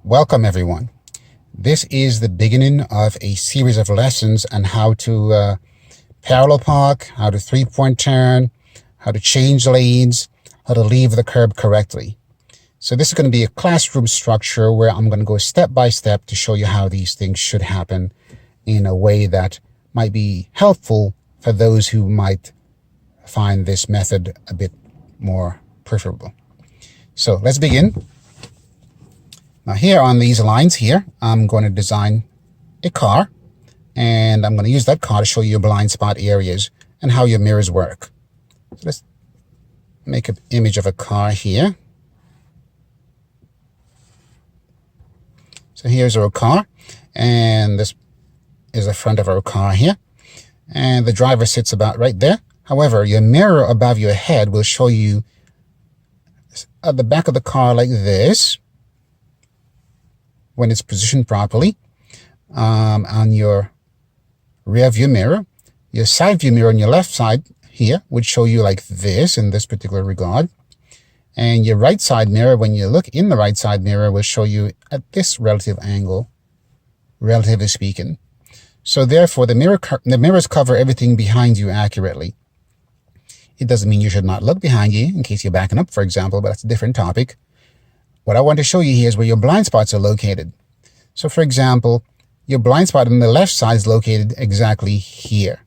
Welcome everyone. This is the beginning of a series of lessons on how to parallel park, how to three-point turn, how to change lanes, how to leave the curb correctly. So this is going to be a classroom structure where I'm going to go step by step to show you how these things should happen in a way that might be helpful for those who might find this method a bit more preferable. So let's begin. Now here on these lines here, I'm going to design a car, and I'm going to use that car to show you your blind spot areas and how your mirrors work. So let's make an image of a car here. So here's our car, and this is the front of our car here, and the driver sits about right there. However, your mirror above your head will show you at the back of the car like this, when it's positioned properly, on your rear view mirror. Your side view mirror on your left side here would show you like this in this particular regard. And your right side mirror, when you look in the right side mirror, will show you at this relative angle, relatively speaking. So therefore, the mirrors cover everything behind you accurately. It doesn't mean you should not look behind you in case you're backing up, for example, but that's a different topic. What I want to show you here is where your blind spots are located. So for example, your blind spot on the left side is located exactly here.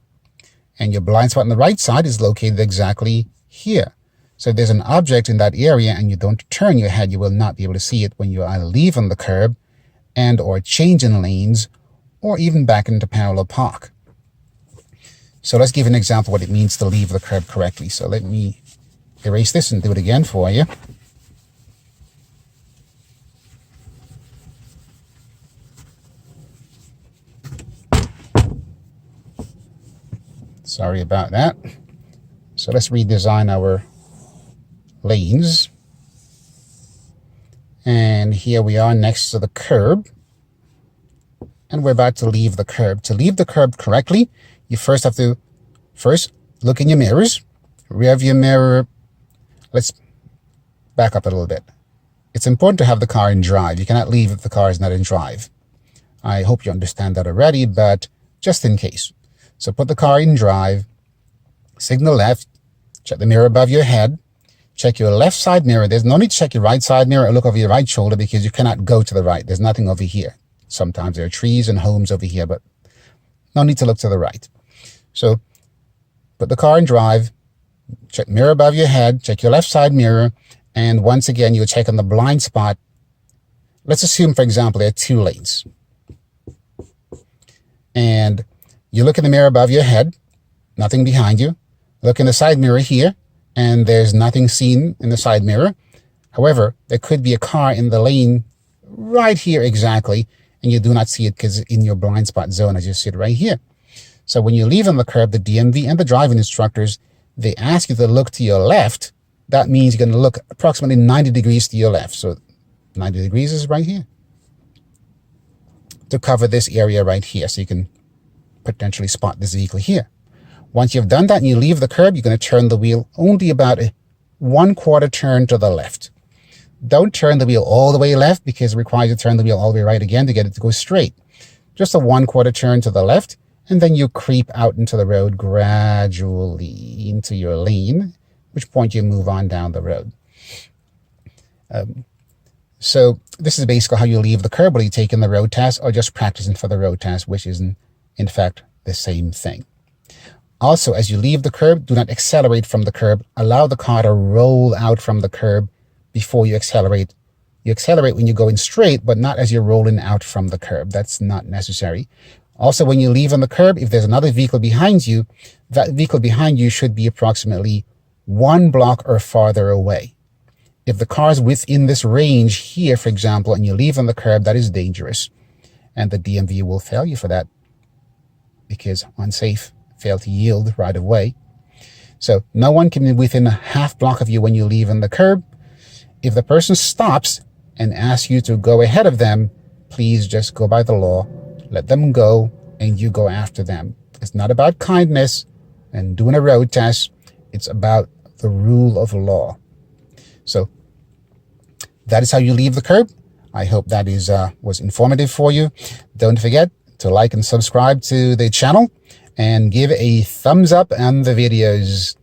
And your blind spot on the right side is located exactly here. So if there's an object in that area and you don't turn your head, you will not be able to see it when you are leaving the curb and or changing lanes or even back into parallel park. So let's give an example of what it means to leave the curb correctly. So let me erase this and do it again for you. Sorry about that. So let's redesign our lanes. And here we are next to the curb. And we're about to leave the curb. To leave the curb correctly, you first have to look in your mirrors. Rear view mirror. Let's back up a little bit. It's important to have the car in drive. You cannot leave if the car is not in drive. I hope you understand that already, but just in case. So put the car in drive, signal left, check the mirror above your head, check your left side mirror. There's no need to check your right side mirror or look over your right shoulder because you cannot go to the right. There's nothing over here. Sometimes there are trees and homes over here, but no need to look to the right. So put the car in drive, check mirror above your head, check your left side mirror, and once again, you'll check on the blind spot. Let's assume, for example, there are 2 lanes. And you look in the mirror above your head, nothing behind you. Look in the side mirror here, and there's nothing seen in the side mirror. However, there could be a car in the lane right here exactly, and you do not see it because it's in your blind spot zone as you sit right here. So when you leave on the curb, the DMV and the driving instructors, they ask you to look to your left. That means you're going to look approximately 90 degrees to your left. So 90 degrees is right here to cover this area right here. So you can potentially spot this vehicle here. Once you've done that and you leave the curb, you're going to turn the wheel only about a 1/4 turn to the left. Don't turn the wheel all the way left because it requires you to turn the wheel all the way right again to get it to go straight. Just a 1/4 turn to the left, and then you creep out into the road gradually into your lane, at which point you move on down the road. So this is basically how you leave the curb, whether you're taking the road test or just practicing for the road test, which is in fact the same thing. Also, as you leave the curb, do not accelerate from the curb. Allow the car to roll out from the curb before you accelerate. You accelerate when you're going straight, but not as you're rolling out from the curb. That's not necessary. Also, when you leave on the curb, if there's another vehicle behind you, that vehicle behind you should be approximately 1 block or farther away. If the car is within this range here, for example, and you leave on the curb, that is dangerous. And the DMV will fail you for that because unsafe, fail to yield right away. So no one can be within a 1/2 block of you when you leave on the curb. If the person stops and asks you to go ahead of them, please just go by the law, let them go, and you go after them. It's not about kindness and doing a road test. It's about the rule of law. So that is how you leave the curb. I hope that was informative for you. Don't forget to like and subscribe to the channel and give a thumbs up on the videos.